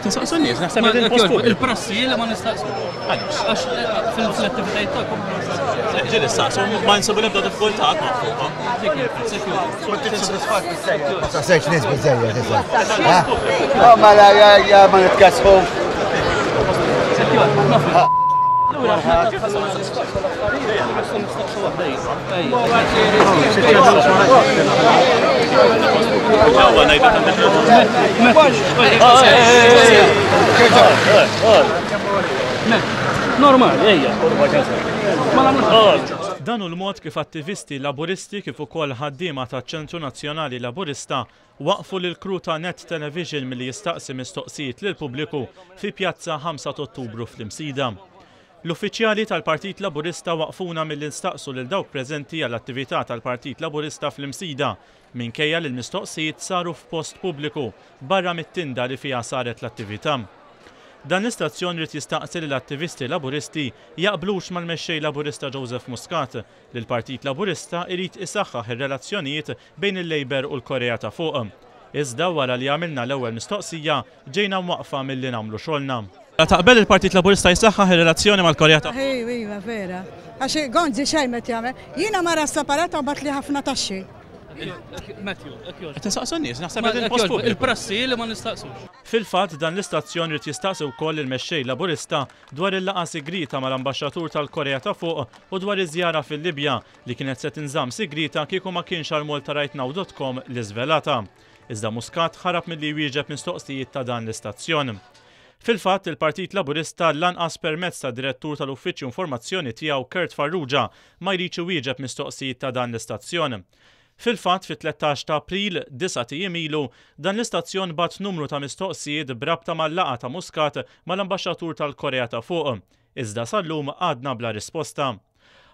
Tinsaqsu n-nies, naħseb qegħdin postu. Il-prassi li ma nistaqsu. Għax fil-attivitajiet tagħkom Ġieli saqsu ma nsibu nibda diffikultà ma' fuqhom. Ma sejx nies biżejjed issa. Ma la ma nitkasfu. Dan hu l-mod kif attivisti laburisti kif ukoll ħaddiema taċ-Ċentru Nazzjonali Laburista waqfu lil kru ta' Net Television milli jistaqsi mistoqsijiet lil pubbliku fi Pjazza 5 Ottubru fl-Imsida. L-uffiċjali tal-Partit Laburista waqfuna milli nstaqsu lil dawk preżenti għall-attività tal-Partit Laburista fl-Imsida minkejja li l-mistoqsijiet saru f'post pubbliku barra mit-tinda li fiha saret l-attività. Dan l-istazzjon rrid jistaqsi lill attivisti laburisti jaqblux mal-mexxej Laburista Joseph Muscat li l-Partit Laburista jrid isaħħaħ ir-relazzjonijiet bejn il-Labor u l-Korea ta' fuq. Iżda wara li għamilna l-ewwel mistoqsija ġejna mwaqfa milli nagħmlu xogħolna. Taqbel il-Partit Laburista jisaħħaħ ir-relazzjoni mal-Korea ta' fuq? Iva, vera. Għax Gonzi xejmet jagħmel. Jiena mara separata u batli ħafna taxxi. Tinsaqsu n-nies, naħseb qegħdin postu. Il-prassi li ma nistaqsux. Fil-fatt dan l-istazzjon rid jistaqsi wkoll il-mexxej Laburista dwar il-laqgħa sigrita mal-Ambaxxatur tal-Korea ta' fuq u dwar iż-żjara fil-Libja li kienet se tinżamm sigrita kieku ma kienx għall-multarightnow.com li żvelata. Iżda Muscat ħarab milli jwieġeb mistoqsijiet ta' dan l-istazzjon. Fil-fatt il-Partit Laburista lanqas permezz ta' direttur tal-Uffiċċju Informazzjoni tiegħu Kurt Farrugia ma jridx iwieġeb mistoqsijiet ta' dan l-istazzjon. Fil-fatt fit-13 ta' April 9 tiem ilu dan l-istazzjon bat numru ta' mistoqsijiet brabta mal-laqgħa ta' Muscat mal-Ambaxxatur tal-Korea ta' fuq. Iżda sal-lum għadna bla risposta.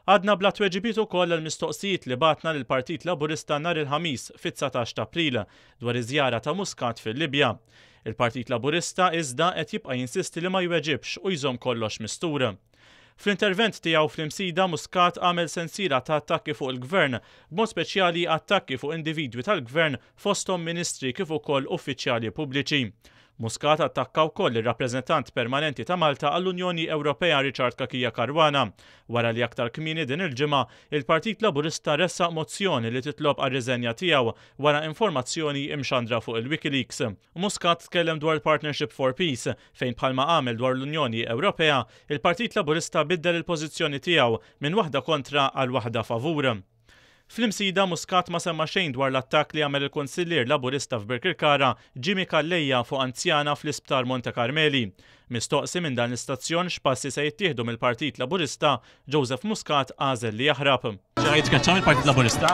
Għadna bla tweġibiet ukoll għall-mistoqsijiet li batna lill-Partit Laburista nhar il-ħamis fit-19 ta' April dwar iż-żjara ta' Muscat fil-Libja. Il-Partit Laburista iżda qed jibqa' jinsisti li ma jweġibx u jżomm kollox mistur. Fl-intervent tiegħu fl-Imsida Muscat għamel sensiela ta' attakki fuq il-Gvern, b'mod speċjali attakki fuq individwi tal-Gvern fosthom ministri kif ukoll uffiċjali pubbliċi. Muscat attakka wkoll ir-rappreżentant permanenti ta' Malta għall-Unjoni Ewropea Richard Kakija Caruana, wara li aktar kmieni din il-ġimgħa il-Partit Laburista ressaq mozzjoni li titlob għar-riżenja tiegħu wara informazzjoni imxandra fuq il-Wikileaks. Muscat tkellem dwar Partnership for Peace fejn bħalma għamel dwar l-Unjoni Ewropea, il-Partit Laburista biddel il-pożizzjoni tiegħu minn waħda kontra għal waħda favur. Fl-Imsida Muscat ma semma xejn dwar l-attakk li għamel il-Konsillier Laburista f'Birkirkara Jimmy Kallejja fuq anzjana fl-Isptar Monte Carmeli. Mistoqsi minn dan l-istazzjon x'passi se jittieħdu mill-Partit Laburista, Joseph Muscat għażel li jaħrab. Ġej tkaċċa mill-Partit Laburista?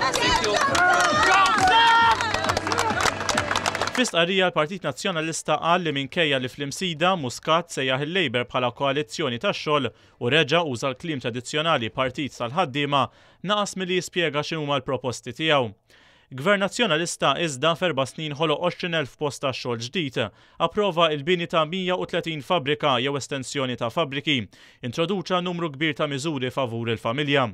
Fl-istqarrija l-Partit Nazzjonalista qal li minkejja li fl-Imsida Muscat sejjaħ il-Labor bħala koalizzjoni tax-xogħol u reġa' uża l-kliem tradizzjonali Partit tal-ħaddiema naqas milli jispjega x'inhuma l-proposti tiegħu. Gvern Nazzjonalista iżda f'4 snin ħoloq 20,000 post ta' xogħol ġdid, approva l-bini ta' 130 fabbrika jew estensjoni ta' fabbriki, introduċa numru kbir ta' miżuri favur il-familja.